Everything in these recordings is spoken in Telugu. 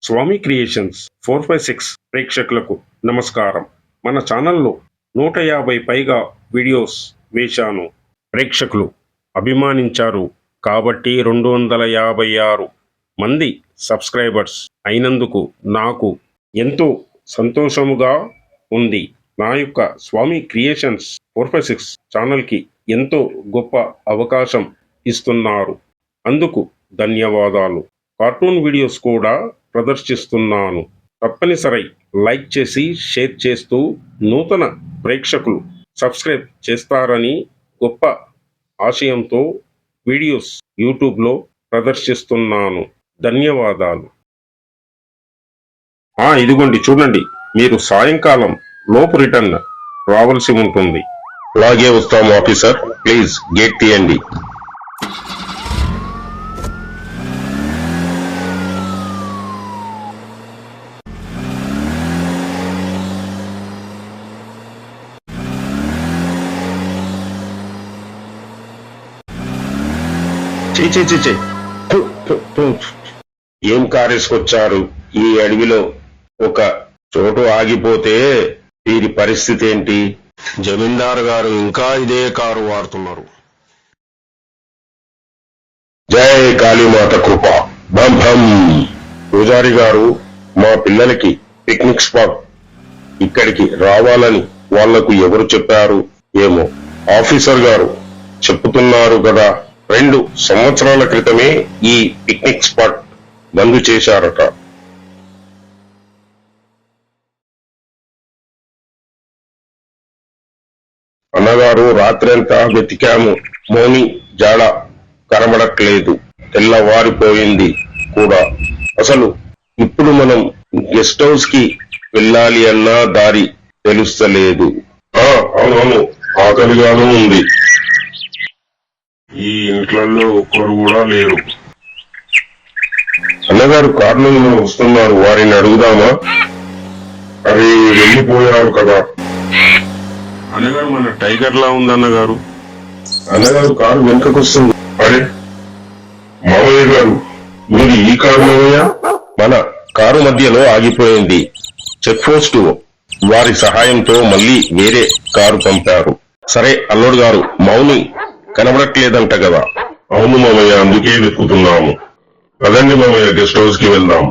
స్వామి క్రియేషన్స్ 456 ప్రేక్షకులకు నమస్కారం. మన ఛానల్లో 150 పైగా వీడియోస్ వేశాను. ప్రేక్షకులు అభిమానించారు కాబట్టి 256 మంది సబ్స్క్రైబర్స్ అయినందుకు నాకు ఎంతో సంతోషముగా ఉంది. నా యొక్క స్వామి క్రియేషన్స్ 456 ఛానల్కి ఎంతో గొప్ప అవకాశం ఇస్తున్నారు. అందుకు ధన్యవాదాలు. కార్టూన్ వీడియోస్ కూడా ప్రదర్శిస్తున్నాను. తప్పనిసరి లైక్ చేసి షేర్ చేస్తూ నూతన ప్రేక్షకులు సబ్స్క్రైబ్ చేస్తారని గొప్ప ఆశయంతో వీడియోస్ యూట్యూబ్లో ప్రదర్శిస్తున్నాను. ధన్యవాదాలు. ఇదిగోండి చూడండి, మీరు సాయంకాలం లోపు రిటర్న్ రావాల్సి ఉంటుంది. అలాగే వస్తాము ఆఫీసర్, ప్లీజ్ గేట్ తీయండి. ఏం కారేసుకొచ్చారు? ఈ అడవిలో ఒక చోటు ఆగిపోతే వీరి పరిస్థితి ఏంటి? జమీందారు గారు ఇంకా ఇదే కారు వాడుతున్నారు. జై కాళీమాత కృప. భం భం. పూజారి గారు, మా పిల్లలకి పిక్నిక్ స్పాట్ ఇక్కడికి రావాలని వాళ్లకు ఎవరు చెప్పారు ఏమో? ఆఫీసర్ గారు చెప్పుతున్నారు కదా, 2 సంవత్సరాల క్రితమే ఈ పిక్నిక్ స్పాట్ బంద్ చేశారట. అన్నగారు, రాత్రంతా వెతికాము, మోని జాడ కనబడట్లేదు, తెల్లవారిపోయింది కూడా. అసలు ఇప్పుడు మనం గెస్ట్ హౌస్ కి వెళ్ళాలి అన్నా దారి తెలుస్తలేదు. అవునవును, ఆకలిగానూ ఉంది. ఈ ఇంట్లలో ఒక్కరు కూడా లేరు. అన్నగారు కారులో వస్తున్నారు, వారిని అడుగుదామా? అది వెళ్ళిపోయారు కదా. అన్నగారు, మన టైగర్ లా ఉంది అన్నగారు. అన్నగారు కారు వెనుకకొస్తుంది. అరే మావయ్య గారు, మీరు ఈ కారు మావయ్య? మన కారు మధ్యలో ఆగిపోయింది. చెక్ పోస్ట్ వారి సహాయంతో మళ్ళీ వేరే కారు పంపారు. సరే అల్లుడు గారు, మౌని కనబడట్లేదంట కదా? అవును మామయ్య, అందుకే వెతుకుతున్నాము. పదండి మామయ్య, గెస్ట్ హౌస్ కి వెళ్దాం.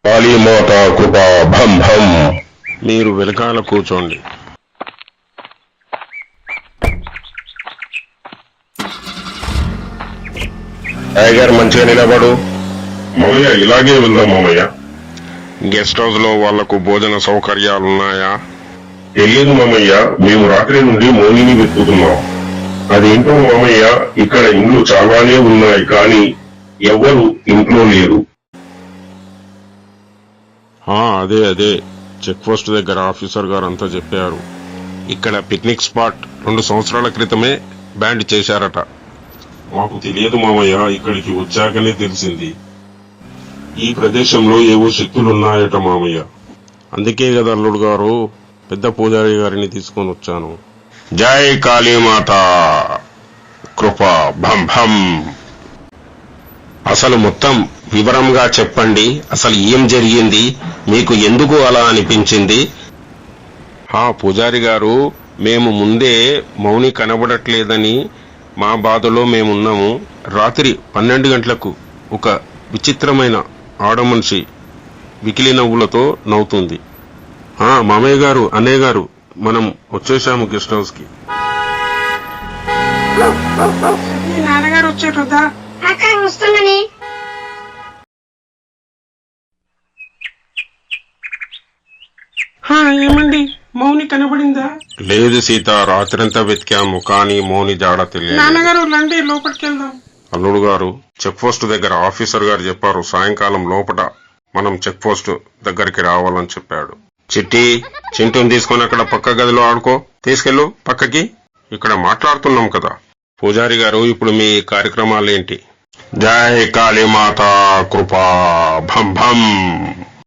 కాళీమాత కృప. భం భం. మీరు వెనకాల కూర్చోండి. టైగర్, మంచిగా నిలబడు. మామయ్య, ఇలాగే వెళ్దాం మామయ్య. గెస్ట్ హౌస్ లో వాళ్లకు భోజన సౌకర్యాలున్నాయా? తెలియదు మామయ్య, మేము రాత్రి నుండి మౌనిని వెతుకుతున్నాం. అదేంటో మామయ్య, ఇక్కడ ఇండ్లు చాలానే ఉన్నాయి కానీ ఎవ్వరు ఇంట్లో లేరు. అదే చెక్ పోస్ట్ దగ్గర ఆఫీసర్ గారు అంతా చెప్పారు. ఇక్కడ పిక్నిక్ స్పాట్ 2 సంవత్సరాల క్రితమే బ్యాండ్ చేశారట. మాకు తెలియదు మామయ్య, ఇక్కడికి వచ్చాకనే తెలిసింది. ఈ ప్రదేశంలో ఏవో శక్తులున్నాయట మామయ్య. అందుకే కదా అల్లుడు గారు పెద్ద పూజారి గారిని తీసుకొని వచ్చాను. జై కాళీమాత కృప. భం భం. అసలు మొత్తం వివరంగా చెప్పండి. అసలు ఏం జరిగింది? మీకు ఎందుకు అలా అనిపించింది? పూజారి గారు, మేము ముందే మౌని కనబడట్లేదని మా బాధలో మేమున్నాము. రాత్రి 12 గంటలకు ఒక విచిత్రమైన ఆడమనిషి వికిలి నవ్వులతో నవ్వుతుంది. మామయ్య గారు, అన్నయ్య గారు, మనం వచ్చేసాము గెస్ట్ హౌస్ కి. నాన్నగారు వచ్చారు కదా. ఏమండి, మౌని కనబడిందా? లేదు సీత, రాత్రంతా వెతికాము కానీ మౌని జాడ తెలియదు. నాన్నగారు రండి, లోపలికి వెళ్దాం. అల్లుడు గారు, చెక్ పోస్ట్ దగ్గర ఆఫీసర్ గారు చెప్పారు సాయంకాలం లోపల మనం చెక్ పోస్ట్ దగ్గరికి రావాలని చెప్పాడు. చింటూని తీసుకొని అక్కడ పక్క గదిలో ఆడుకో. తీసుకెళ్ళు పక్కకి. ఇక్కడ మాట్లాడుతున్నాం కదా. పూజారి గారు, ఇప్పుడు మీ కార్యక్రమాలు ఏంటి? జై కాళీమాత కృప. భం భం.